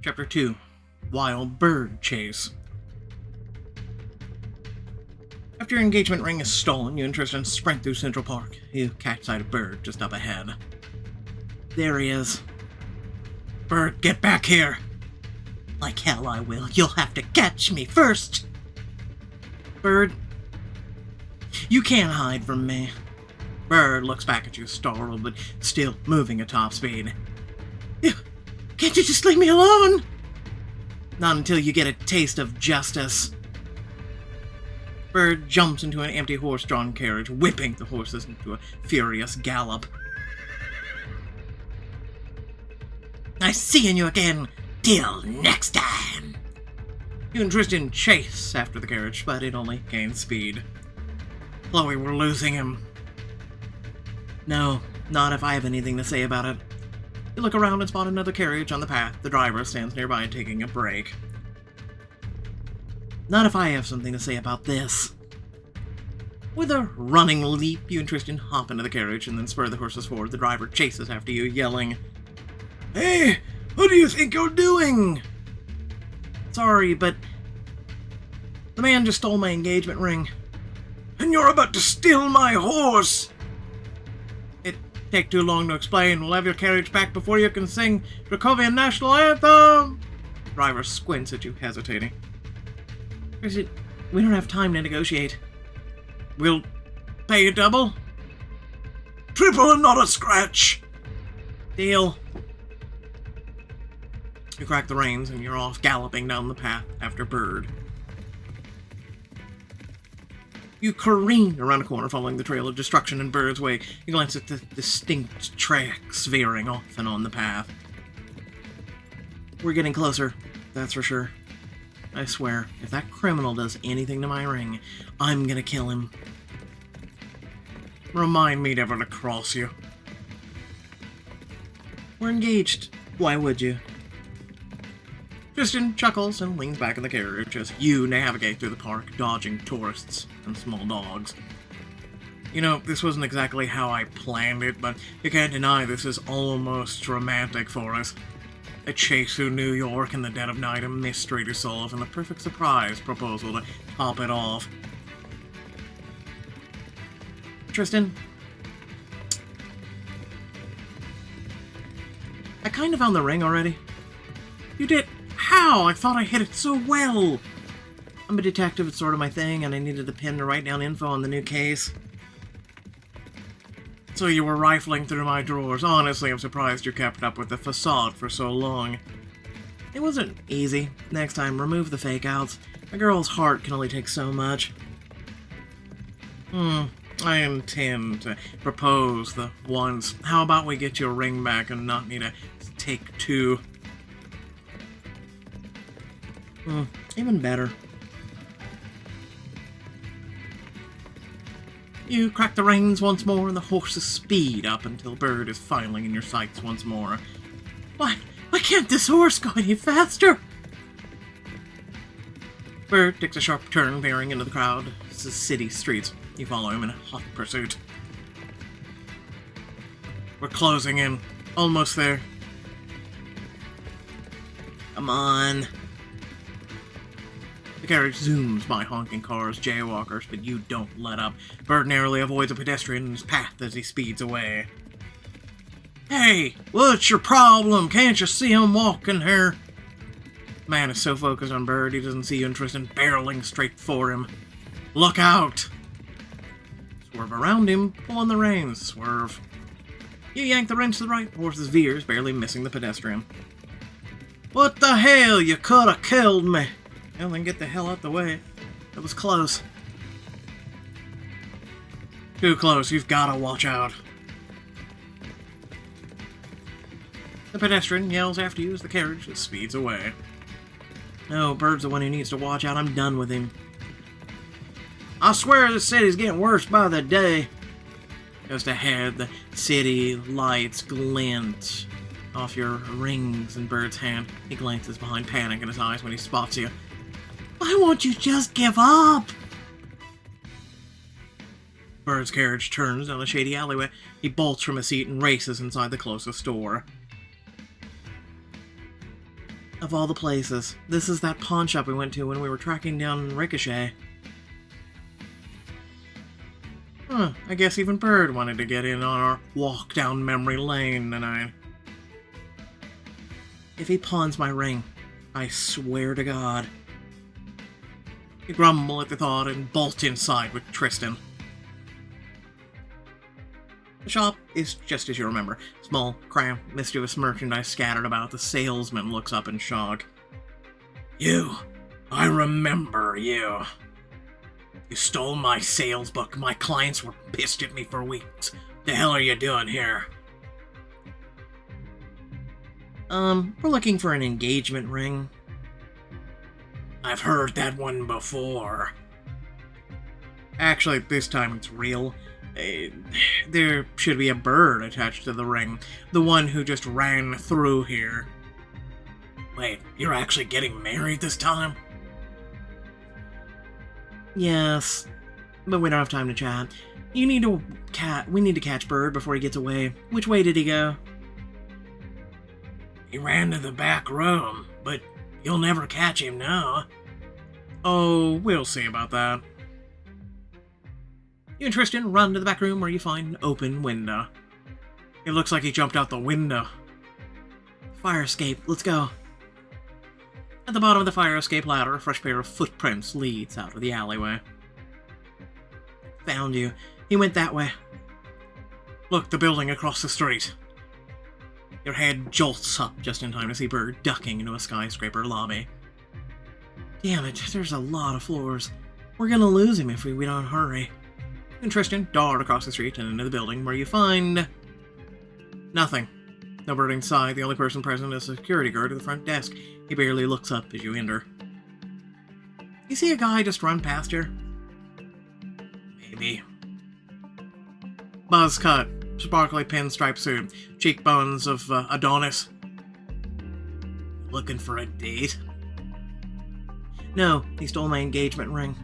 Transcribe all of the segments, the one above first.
Chapter 2. Wild Bird Chase. After your engagement ring is stolen, you and Tristan sprint through Central Park. You catch sight of Bird just up ahead. There he is. Bird, get back here! Like hell I will. You'll have to catch me first! Bird, you can't hide from me. Bird looks back at you, startled, but still moving at top speed. Can't you just leave me alone? Not until you get a taste of justice. Bird jumps into an empty horse-drawn carriage, whipping the horses into a furious gallop. Nice seeing you again. Till next time. You and Tristan chase after the carriage, but it only gains speed. Chloe, we're losing him. No, not if I have anything to say about it. You look around and spot another carriage on the path. The driver stands nearby taking a break. Not if I have something to say about this. With a running leap, you and Tristan hop into the carriage and then spur the horses forward. The driver chases after you, yelling, "Hey, what do you think you're doing?" Sorry, but the man just stole my engagement ring. And you're about to steal my horse! It take too long to explain. We'll have your carriage back before you can sing Dracovian National Anthem! Driver squints at you, hesitating. We don't have time to negotiate. We'll pay you double? Triple and not a scratch! Deal. You crack the reins and you're off galloping down the path after Bird. You careen around a corner following the trail of destruction in Bird's wake. You glance at the distinct tracks veering off and on the path. We're getting closer, that's for sure. I swear, if that criminal does anything to my ring, I'm gonna kill him. Remind me never to cross you. We're engaged. Why would you? Tristan chuckles and leans back in the carriage as you navigate through the park, dodging tourists and small dogs. You know, this wasn't exactly how I planned it, but you can't deny this is almost romantic for us. A chase through New York in the dead of night, a mystery to solve, and a perfect surprise proposal to top it off. Tristan, I kind of found the ring already. You did? How? I thought I hit it so well! I'm a detective, it's sort of my thing, and I needed a pen to write down info on the new case. So you were rifling through my drawers. Honestly, I'm surprised you kept up with the facade for so long. It wasn't easy. Next time, remove the fake-outs. A girl's heart can only take so much. I intend to propose the once. How about we get your ring back and not need a take two? Even better. You crack the reins once more, and the horses speed up until Bird is finally in your sights once more. Why can't this horse go any faster? Bird takes a sharp turn, veering into the crowd. It's the city streets. You follow him in hot pursuit. We're closing in. Almost there. Come on. The carriage zooms by honking cars, jaywalkers, but you don't let up. Bird narrowly avoids a pedestrian in his path as he speeds away. Hey, what's your problem? Can't you see him walking here? Man is so focused on Bird, he doesn't see you and Tristan barreling straight for him. Look out! Swerve around him, pull on the reins, swerve. You yank the wrench to the right, the horse veers, barely missing the pedestrian. What the hell? You could have killed me! Well, then get the hell out the way. That was close. Too close, you've gotta watch out. The pedestrian yells after you as the carriage speeds away. No, Bird's the one who needs to watch out. I'm done with him. I swear this city's getting worse by the day. Just ahead, the city lights glint off your rings in Bird's hand. He glances behind, panic in his eyes when he spots you. Why won't you just give up? Bird's carriage turns down a shady alleyway. He bolts from his seat and races inside the closest store. Of all the places, this is that pawn shop we went to when we were tracking down Ricochet. Huh, I guess even Bird wanted to get in on our walk down memory lane tonight. If he pawns my ring, I swear to God. You grumble at the thought and bolt inside with Tristan. The shop is just as you remember. Small, cramped, mischievous merchandise scattered about. The salesman looks up in shock. You! I remember you! You stole my sales book. My clients were pissed at me for weeks. The hell are you doing here? We're looking for an engagement ring. I've heard that one before. Actually, this time it's real. There should be a bird attached to the ring. The one who just ran through here. Wait, you're actually getting married this time? Yes, but we don't have time to chat. We need to catch Bird before he gets away. Which way did he go? He ran to the back room, but you'll never catch him now. Oh, we'll see about that. You and Tristan run to the back room where you find an open window. It looks like he jumped out the window. Fire escape, let's go. At the bottom of the fire escape ladder, a fresh pair of footprints leads out of the alleyway. Found you. He went that way. Look, the building across the street. Your head jolts up just in time to see Bird ducking into a skyscraper lobby. Damn it, there's a lot of floors. We're gonna lose him if we don't hurry. And Tristan dart across the street and into the building where you find... nothing. No Bird inside. The only person present is a security guard at the front desk. He barely looks up as you enter. You see a guy just run past here? Maybe. Buzz cut, sparkly pinstripe suit, cheekbones of Adonis. Looking for a date? No, he stole my engagement ring.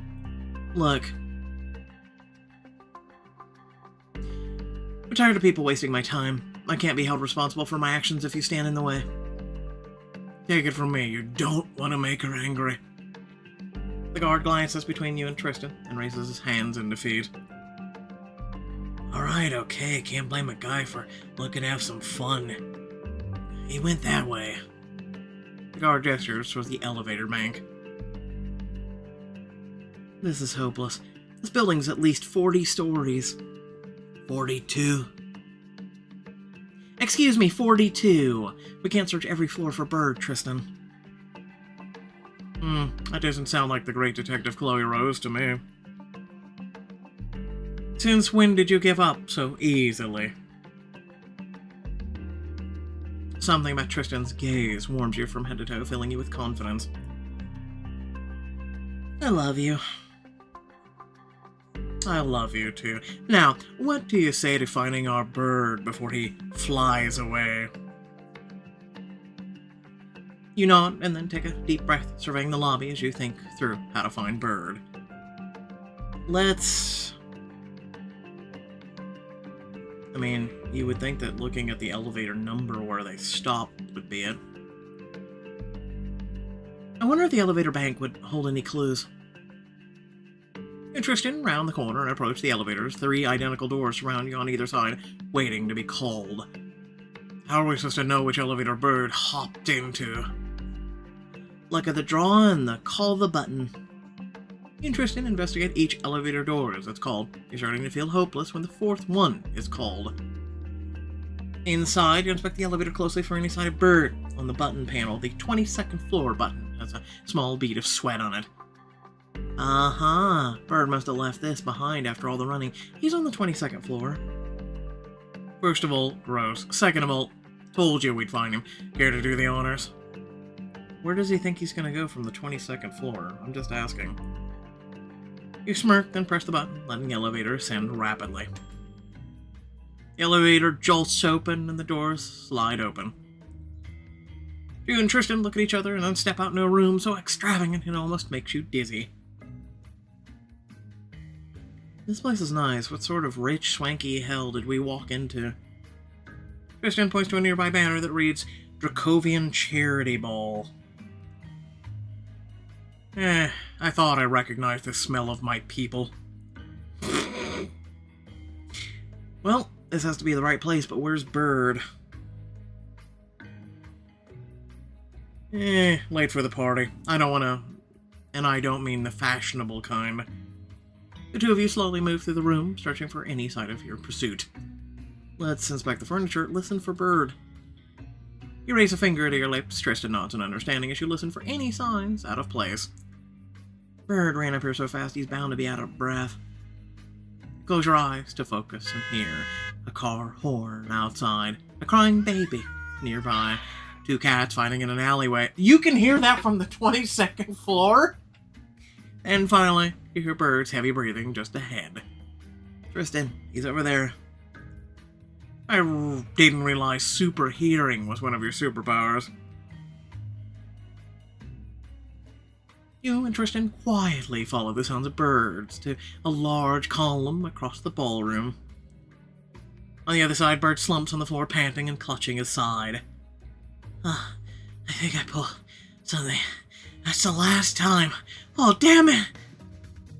Look. I'm tired of people wasting my time. I can't be held responsible for my actions if you stand in the way. Take it from me, you don't want to make her angry. The guard glances between you and Tristan and raises his hands in defeat. Alright, okay, can't blame a guy for looking to have some fun. He went that way. The guard gestures towards the elevator bank. This is hopeless. This building's at least 40 stories. 42. Excuse me, 42. We can't search every floor for Bird, Tristan. That doesn't sound like the great Detective Chloe Rose to me. Since when did you give up so easily? Something about Tristan's gaze warms you from head to toe, filling you with confidence. I love you. I love you too. Now, what do you say to finding our Bird before he flies away? You nod and then take a deep breath, surveying the lobby as you think through how to find Bird. I mean, you would think that looking at the elevator number where they stop would be it. I wonder if the elevator bank would hold any clues. Tristan round the corner and approach the elevators. 3 identical doors surround you on either side, waiting to be called. How are we supposed to know which elevator Bird hopped into? Look at the draw and the call the button. You and Tristan investigate each elevator door as it's called. You're starting to feel hopeless when the 4th one is called. Inside, you inspect the elevator closely for any sign of Bird. On the button panel, the 22nd floor button has a small bead of sweat on it. Bird must have left this behind after all the running. He's on the 22nd floor. First of all, gross. Second of all, told you we'd find him. Care to do the honors? Where does he think he's gonna go from the 22nd floor? I'm just asking. You smirk, then press the button, letting the elevator ascend rapidly. The elevator jolts open and the doors slide open. You and Tristan look at each other and then step out into a room so extravagant it almost makes you dizzy. This place is nice. What sort of rich, swanky hell did we walk into? Tristan points to a nearby banner that reads, Dracovian Charity Ball. I thought I recognized the smell of my people. Well, this has to be the right place, but where's Bird? Late for the party. I don't want to... And I don't mean the fashionable kind. The two of you slowly move through the room, searching for any sign of your pursuit. Let's inspect the furniture. Listen for Bird. You raise a finger to your lips. Tristan nods in understanding as you listen for any signs out of place. Bird ran up here so fast he's bound to be out of breath. Close your eyes to focus and hear a car horn outside, a crying baby nearby, two cats fighting in an alleyway. You can hear that from the 22nd floor? And finally, you hear Bird's heavy breathing just ahead. Tristan, he's over there. I didn't realize super hearing was one of your superpowers. You and Tristan quietly follow the sounds of Birds to a large column across the ballroom. On the other side, Bird slumps on the floor, panting and clutching his side. I think I pulled something. That's the last time. Oh, damn it!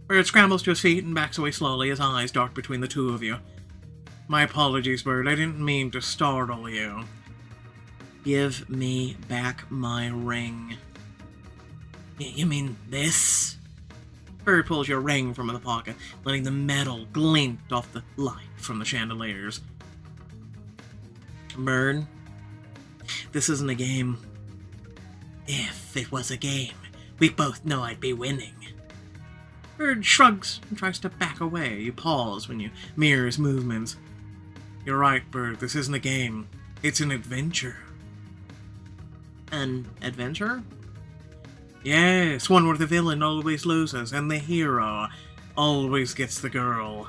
Bird scrambles to his feet and backs away slowly, his eyes dart between the two of you. My apologies, Bird. I didn't mean to startle you. Give me back my ring. You mean this? Bird pulls your ring from the pocket, letting the metal glint off the light from the chandeliers. Bird, this isn't a game. If it was a game, we both know I'd be winning. Bird shrugs and tries to back away. You pause when you mirror his movements. You're right, Bird. This isn't a game. It's an adventure. An adventure? Yes, one where the villain always loses and the hero always gets the girl.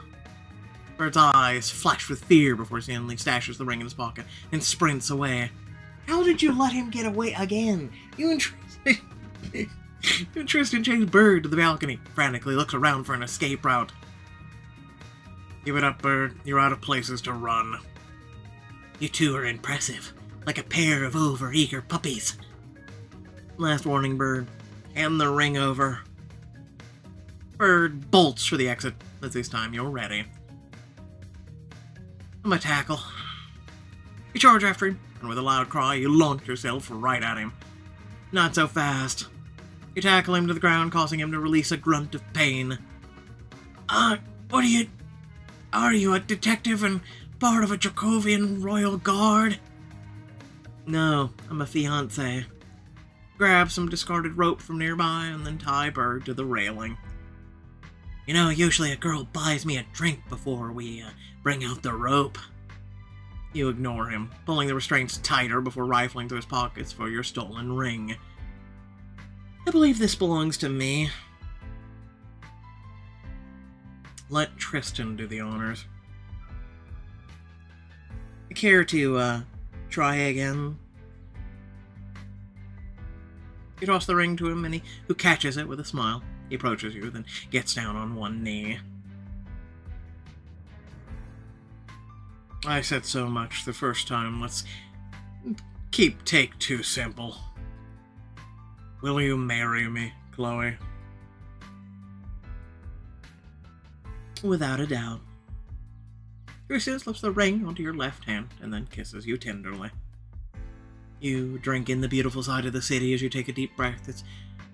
Bird's eyes flash with fear before he suddenly stashes the ring in his pocket and sprints away. How did you let him get away again? You and Tristan chase Bird to the balcony, frantically looks around for an escape route. Give it up, Bird. You're out of places to run. You two are impressive, like a pair of over-eager puppies. Last warning, Bird. Hand the ring over. Bird bolts for the exit, but this time you're ready. I'm a tackle. You charge after him, and with a loud cry, you launch yourself right at him. Not so fast. You tackle him to the ground, causing him to release a grunt of pain. What are you... Are you a detective and part of a Dracovian royal guard? No, I'm a fiancé. Grab some discarded rope from nearby and then tie Bird to the railing. You know, usually a girl buys me a drink before we bring out the rope. You ignore him, pulling the restraints tighter before rifling through his pockets for your stolen ring. I believe this belongs to me. Let Tristan do the honors. Care to, try again? You toss the ring to him, who catches it with a smile. He approaches you, then gets down on one knee. I said so much the first time. Let's keep take two simple. Will you marry me, Chloe? Without a doubt. Tristan slips the ring onto your left hand and then kisses you tenderly. You drink in the beautiful side of the city as you take a deep breath. It's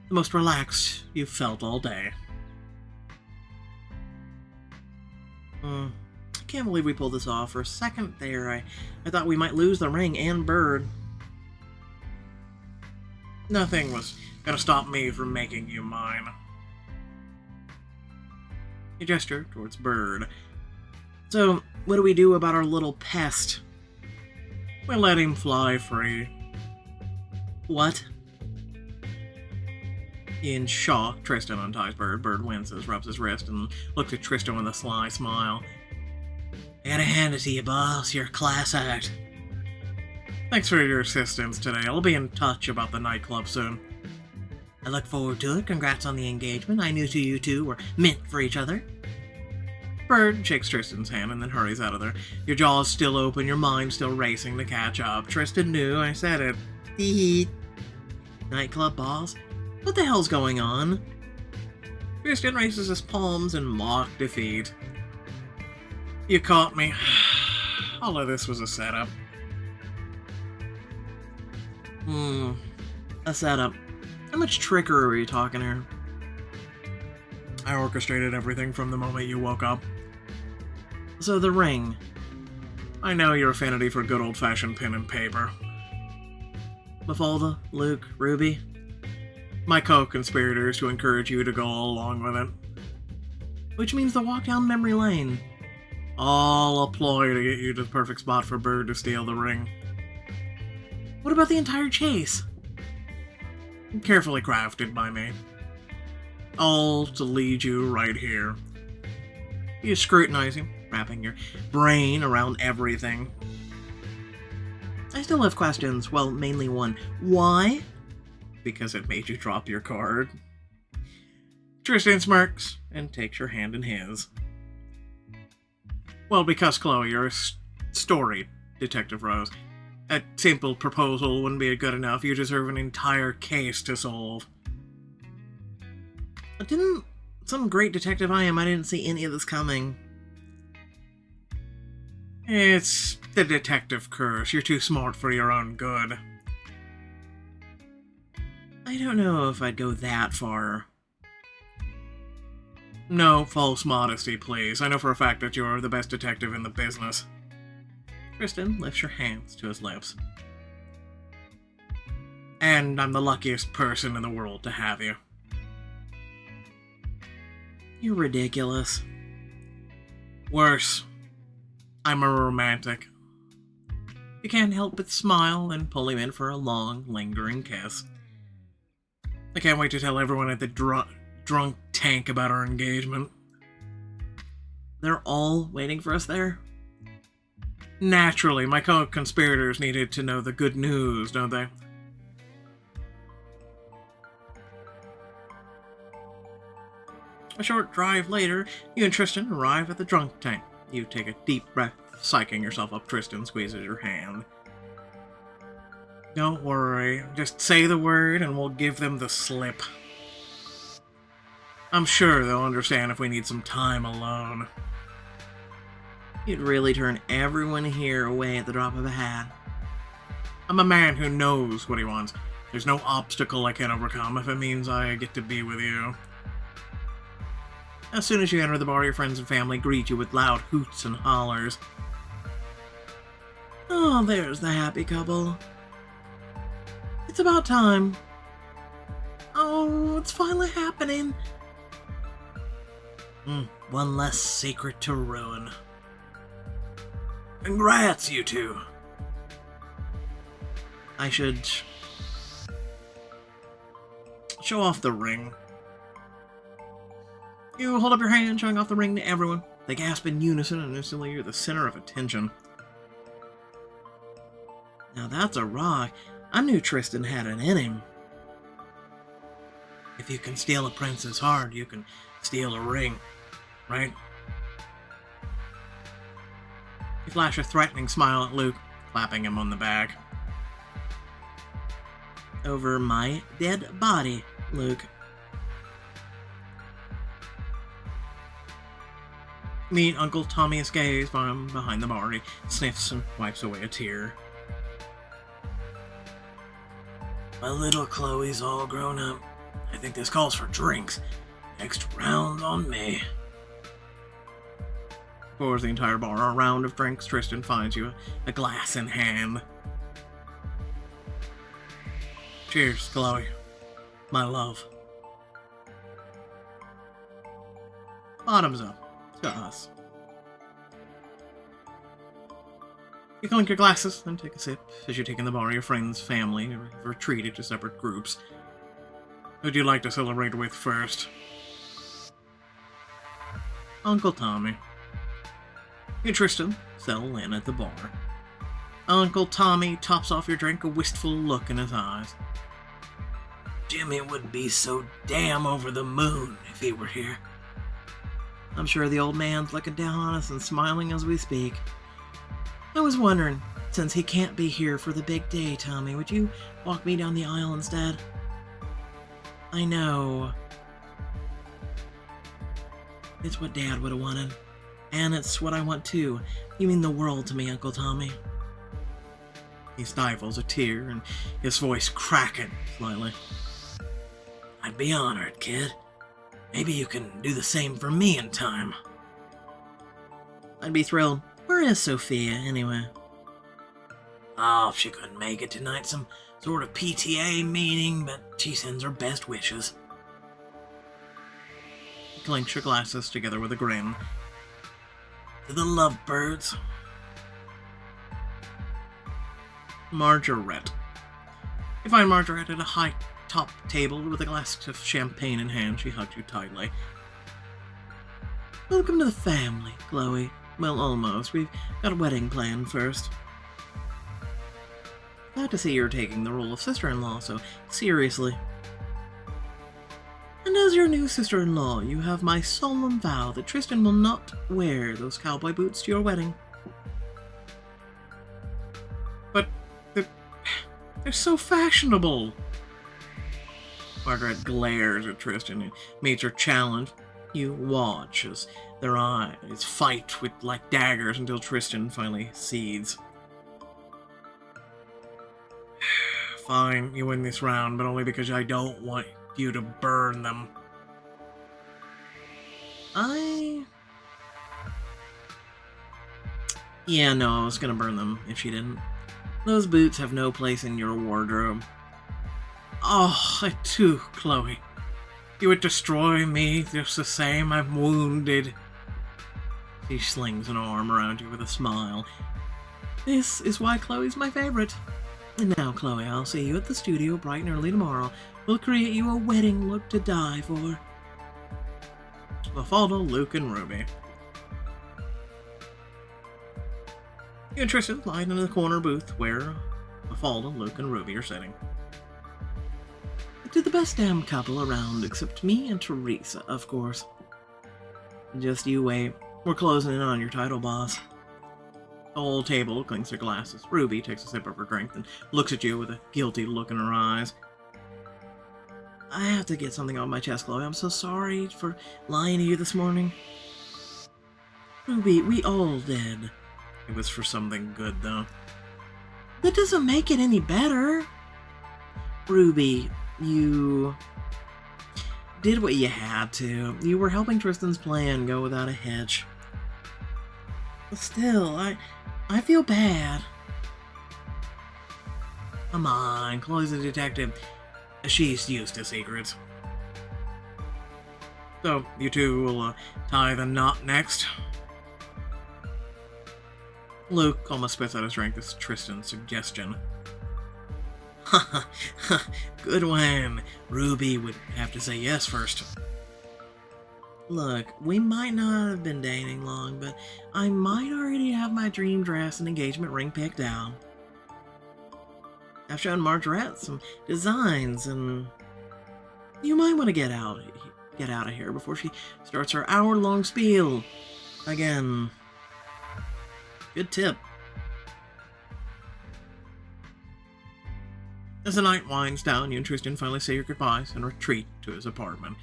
the most relaxed you've felt all day. I can't believe we pulled this off. For a second there, I thought we might lose the ring and Bird. Nothing was gonna stop me from making you mine. You gesture towards Bird. So, what do we do about our little pest? We'll let him fly free. What? In shock, Tristan unties Bird. Bird winces, rubs his wrist, and looks at Tristan with a sly smile. I gotta hand it to you, boss. You're a class act. Thanks for your assistance today. I'll be in touch about the nightclub soon. I look forward to it. Congrats on the engagement. I knew you two were meant for each other. Bird shakes Tristan's hand and then hurries out of there. Your jaw's still open, your mind still racing to catch up. Tristan knew, I said it. Nightclub boss? What the hell's going on? Tristan raises his palms in mock defeat. You caught me. All of this was a setup. A setup. How much trickery are you talking here? I orchestrated everything from the moment you woke up. So the ring. I know your affinity for good old-fashioned pen and paper. Mafalda, Luke, Ruby. My co-conspirators to encourage you to go along with it. Which means the walk down memory lane. All a ploy to get you to the perfect spot for Bird to steal the ring. What about the entire chase? Carefully crafted by me. All to lead you right here. You scrutinize him, wrapping your brain around everything. I still have questions. Well, mainly one. Why? Because it made you drop your card. Tristan smirks and takes your hand in his. Well, because, Chloe, you're a story, Detective Rose. A simple proposal wouldn't be good enough. You deserve an entire case to solve. Didn't some great detective I am, I didn't see any of this coming. It's the detective curse. You're too smart for your own good. I don't know if I'd go that far. No false modesty, please. I know for a fact that you're the best detective in the business. Tristan lifts your hands to his lips. And I'm the luckiest person in the world to have you. You're ridiculous. Worse. I'm a romantic. You can't help but smile and pull him in for a long, lingering kiss. I can't wait to tell everyone at the drunk tank about our engagement. They're all waiting for us there? Naturally, my co-conspirators needed to know the good news, don't they? A short drive later, you and Tristan arrive at the drunk tank. You take a deep breath, psyching yourself up. Tristan squeezes your hand. Don't worry, just say the word and we'll give them the slip. I'm sure they'll understand if we need some time alone. You'd really turn everyone here away at the drop of a hat. I'm a man who knows what he wants. There's no obstacle I can overcome if it means I get to be with you. As soon as you enter the bar, your friends and family greet you with loud hoots and hollers. Oh, there's the happy couple. It's about time. Oh, it's finally happening. One less secret to ruin. Congrats, you two. I should show off the ring. You hold up your hand, showing off the ring to everyone. They gasp in unison, and instantly you're the center of attention. Now that's a rock. I knew Tristan had it in him. If you can steal a prince's heart, you can steal a ring, right? You flash a threatening smile at Luke, clapping him on the back. Over my dead body, Luke. Meet Uncle Tommy's gaze from behind the bar. He sniffs and wipes away a tear. My little Chloe's all grown up. I think this calls for drinks. Next round on me. Pours the entire bar a round of drinks. Tristan finds you a glass in hand. Cheers, Chloe. My love. Bottoms up. To us. You clink your glasses, then take a sip. As you take in the bar, your friends, family have retreated to separate groups. Who'd you like to celebrate with first? Uncle Tommy. You and Tristan settle in at the bar. Uncle Tommy tops off your drink, a wistful look in his eyes. Jimmy would be so damn over the moon if he were here. I'm sure the old man's looking down on us and smiling as we speak. I was wondering, since he can't be here for the big day, Tommy, would you walk me down the aisle instead? I know. It's what Dad would have wanted. And it's what I want too. You mean the world to me, Uncle Tommy. He stifles a tear and his voice cracking slightly. I'd be honored, kid. Maybe you can do the same for me in time. I'd be thrilled. Where is Sophia, anyway? Oh, she couldn't make it tonight. Some sort of PTA meeting, but she sends her best wishes. He clinks her glasses together with a grin. To the lovebirds. Margaret. You find Margaret at a high-top table with a glass of champagne in hand. She hugs you tightly. Welcome to the family, Chloe. Well, almost. We've got a wedding planned first. Glad to see you're taking the role of sister-in-law so seriously. And as your new sister-in-law, you have my solemn vow that Tristan will not wear those cowboy boots to your wedding. But they're so fashionable. Margaret glares at Tristan and meets her challenge. You watch as their eyes fight with like daggers until Tristan finally cedes. Fine, you win this round, but only because I don't want you to burn them. Yeah, no, I was gonna burn them if she didn't. Those boots have no place in your wardrobe. Oh, I too, Chloe. You would destroy me just the same. I'm wounded. She slings an arm around you with a smile. This is why Chloe's my favorite. And now, Chloe, I'll see you at the studio bright and early tomorrow. We'll create you a wedding look to die for. Mafalda, Luke, and Ruby. You and Tristan lying in the corner booth where Mafalda, Luke, and Ruby are sitting. To the best damn couple around, except me and Teresa, of course. Just you wait. We're closing in on your title, boss. The whole table clinks their glasses. Ruby takes a sip of her drink and looks at you with a guilty look in her eyes. I have to get something off my chest, Chloe. I'm so sorry for lying to you this morning. Ruby, we all did. It was for something good, though. That doesn't make it any better. Ruby, you did what you had to. You were helping Tristan's plan go without a hitch. But still, I feel bad. Come on, Chloe's a detective. She's used to secrets. So, you two will tie the knot next. Luke almost spits out his drink as Tristan's suggestion. Good one. Ruby would have to say yes first. Look, we might not have been dating long, but I might already have my dream dress and engagement ring picked out. I've shown Margaret some designs, and you might want to get out of here before she starts her hour-long spiel again. Good tip. As the night winds down, you and Tristan finally say your goodbyes and retreat to his apartment.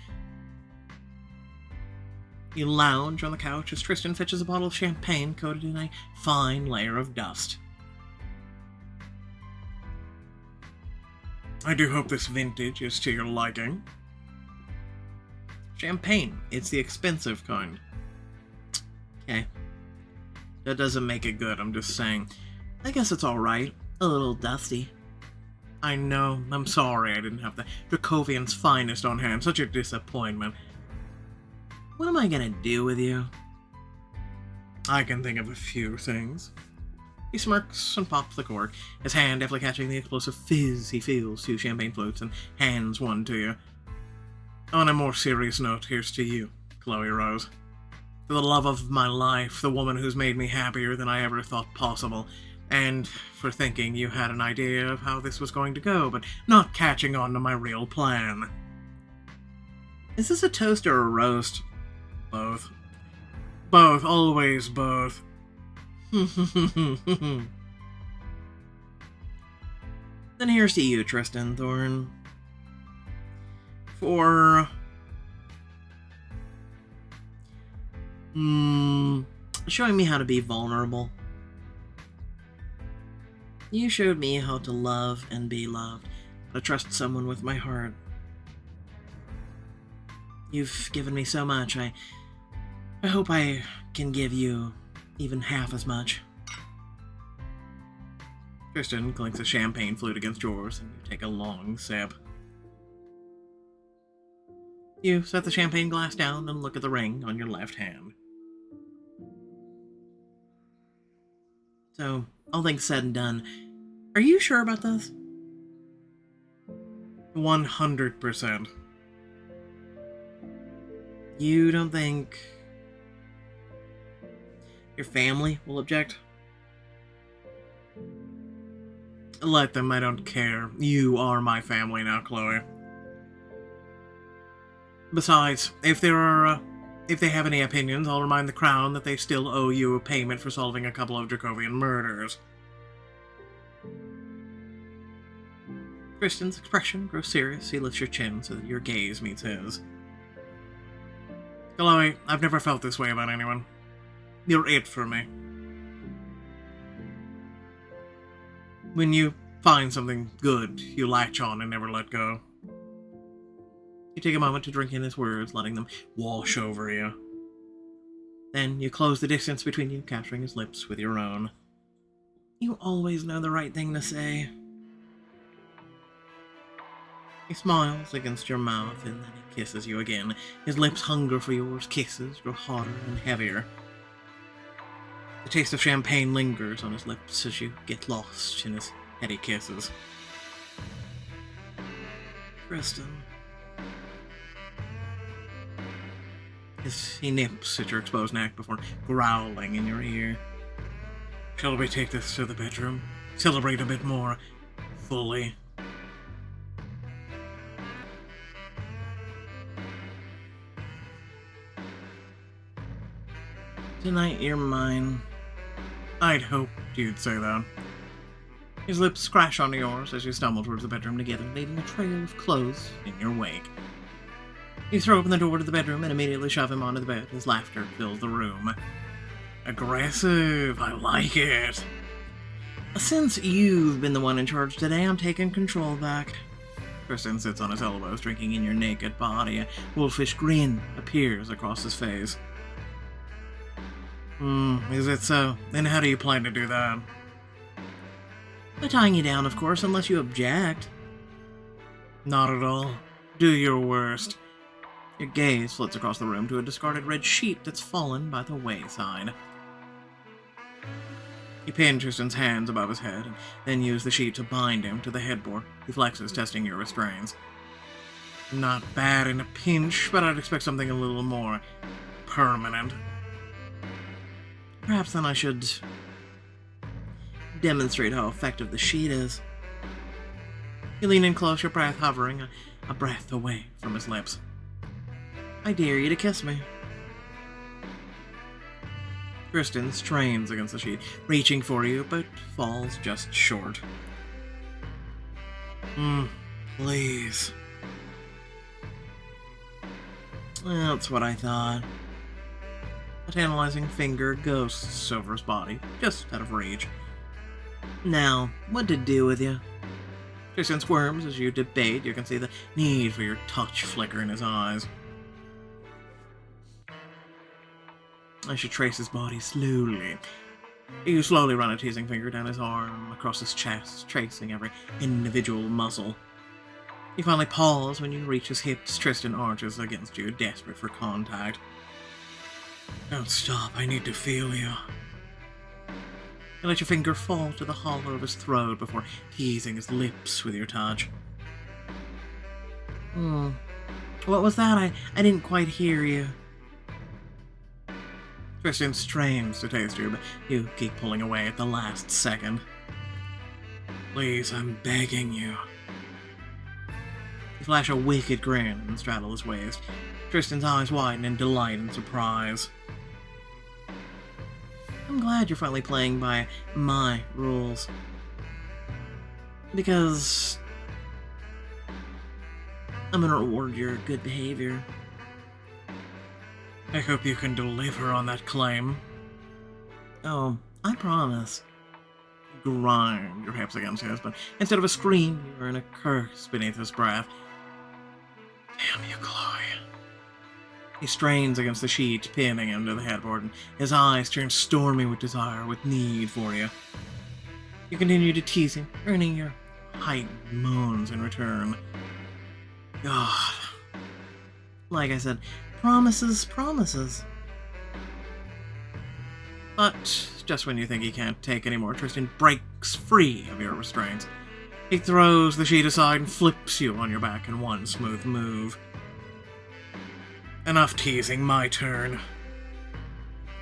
You lounge on the couch as Tristan fetches a bottle of champagne coated in a fine layer of dust. I do hope this vintage is to your liking. Champagne. It's the expensive kind. Okay. That doesn't make it good, I'm just saying. I guess it's alright. A little dusty. I know. I'm sorry I didn't have the Dracovian's finest on hand. Such a disappointment. What am I gonna do with you? I can think of a few things. He smirks and pops the cork, his hand deftly catching the explosive fizz he feels two champagne floats and hands one to you. On a more serious note, here's to you, Chloe Rose. For the love of my life, the woman who's made me happier than I ever thought possible, and for thinking you had an idea of how this was going to go, but not catching on to my real plan. Is this a toast or a roast? Both. Both, always both. Then here's to you, Tristan Thorne. for showing me how to be vulnerable. You showed me how to love and be loved, how to trust someone with my heart. You've given me so much. I hope I can give you even half as much. Tristan clinks a champagne flute against yours, and you take a long sip. You set the champagne glass down and look at the ring on your left hand. So, all things said and done, are you sure about this? 100%. You don't think your family will object? Let them, I don't care. You are my family now, Chloe. Besides, if they have any opinions, I'll remind the Crown that they still owe you a payment for solving a couple of Dracovian murders. Tristan's expression grows serious. He lifts your chin so that your gaze meets his. Chloe, I've never felt this way about anyone. You're it for me. When you find something good, you latch on and never let go. You take a moment to drink in his words, letting them wash over you. Then you close the distance between you, capturing his lips with your own. You always know the right thing to say. He smiles against your mouth, and then he kisses you again. His lips hunger for yours, kisses grow hotter and heavier. The taste of champagne lingers on his lips as you get lost in his heady kisses. Tristan. He nips at your exposed neck before growling in your ear. Shall we take this to the bedroom? Celebrate a bit more fully. Tonight you're mine. I'd hoped you'd say that. His lips crash onto yours as you stumble towards the bedroom together, leaving a trail of clothes in your wake. You throw open the door to the bedroom and immediately shove him onto the bed. His laughter fills the room. Aggressive. I like it. Since you've been the one in charge today, I'm taking control back. Tristan sits on his elbows, drinking in your naked body. A wolfish grin appears across his face. Is it so? Then how do you plan to do that? By tying you down, of course, unless you object. Not at all. Do your worst. Your gaze flits across the room to a discarded red sheet that's fallen by the wayside. You pin Tristan's hands above his head, and then use the sheet to bind him to the headboard. He flexes, testing your restraints. Not bad in a pinch, but I'd expect something a little more permanent. Perhaps then I should demonstrate how effective the sheet is. You lean in close, your breath hovering a breath away from his lips. I dare you to kiss me. Tristan strains against the sheet, reaching for you, but falls just short. Please. That's what I thought. A tantalizing finger ghosts over his body, just out of reach. Now, what to do with you? Tristan squirms as you debate. You can see the need for your touch flicker in his eyes. I should trace his body slowly. You slowly run a teasing finger down his arm, across his chest, tracing every individual muscle. You finally pause when you reach his hips. Tristan arches against you, desperate for contact. Don't stop, I need to feel you. You let your finger fall to the hollow of his throat before teasing his lips with your touch. What was that? I didn't quite hear you. Tristan strains to taste you, but you keep pulling away at the last second. Please, I'm begging you. You flash a wicked grin and straddle his waist. Tristan's eyes widen in delight and surprise. I'm glad you're finally playing by my rules. Because I'm gonna reward your good behavior. I hope you can deliver on that claim. Oh, I promise. You grind your hips against his, but instead of a scream, you earn a curse beneath his breath. Damn you, Chloe. He strains against the sheet, pinning him to the headboard, and his eyes turn stormy with desire, with need for you. You continue to tease him, earning your heightened moans in return. God. Like I said, promises, promises. But just when you think he can't take any more, Tristan breaks free of your restraints. He throws the sheet aside and flips you on your back in one smooth move. Enough teasing, my turn.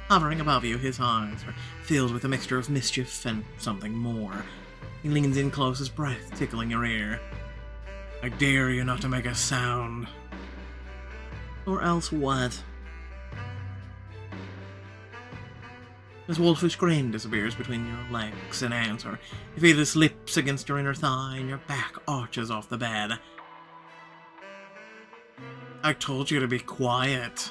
Hovering above you, his eyes are filled with a mixture of mischief and something more. He leans in close, his breath tickling your ear. I dare you not to make a sound. Or else what? His wolfish grin disappears between your legs in answer. You feel his lips against your inner thigh and your back arches off the bed. I told you to be quiet.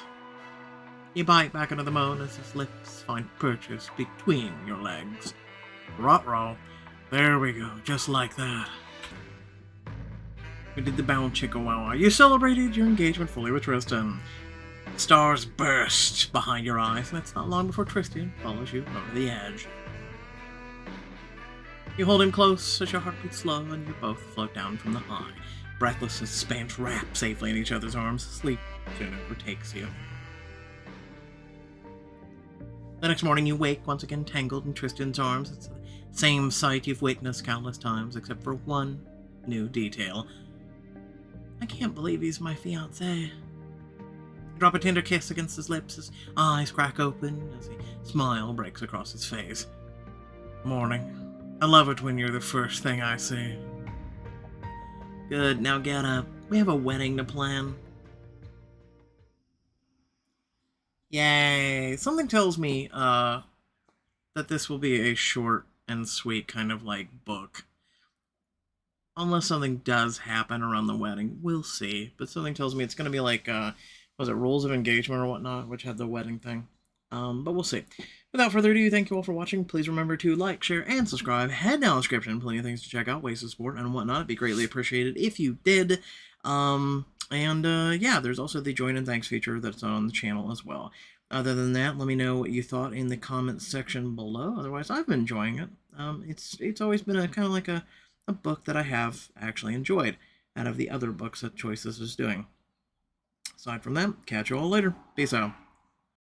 You bite back into the moan as his lips find purchase between your legs. Ruh-roh. There we go, just like that. You did the bound chicka-wow-wow. You celebrated your engagement fully with Tristan. Stars burst behind your eyes, and it's not long before Tristan follows you over the edge. You hold him close as your heart beats slow, and you both float down from the high. Breathless as spans wrapped safely in each other's arms, sleep soon overtakes you. The next morning you wake, once again tangled in Tristan's arms. It's the same sight you've witnessed countless times, except for one new detail. I can't believe he's my fiancé. You drop a tender kiss against his lips, his eyes crack open as a smile breaks across his face. Morning. I love it when you're the first thing I see. Good, now get up. We have a wedding to plan. Yay! Something tells me that this will be a short and sweet kind of like book. Unless something does happen around the wedding, we'll see. But something tells me it's going to be like, was it Rules of Engagement or whatnot, which had the wedding thing. But we'll see. Without further ado, thank you all for watching. Please remember to like, share, and subscribe. Head down in the description, plenty of things to check out, ways to support, and whatnot. It'd be greatly appreciated if you did. Yeah, there's also the join and thanks feature that's on the channel as well. Other than that, let me know what you thought in the comments section below. Otherwise, I've been enjoying it. It's always been a kind of like a book that I have actually enjoyed out of the other books that Choices is doing. Aside from that, catch you all later. Peace out.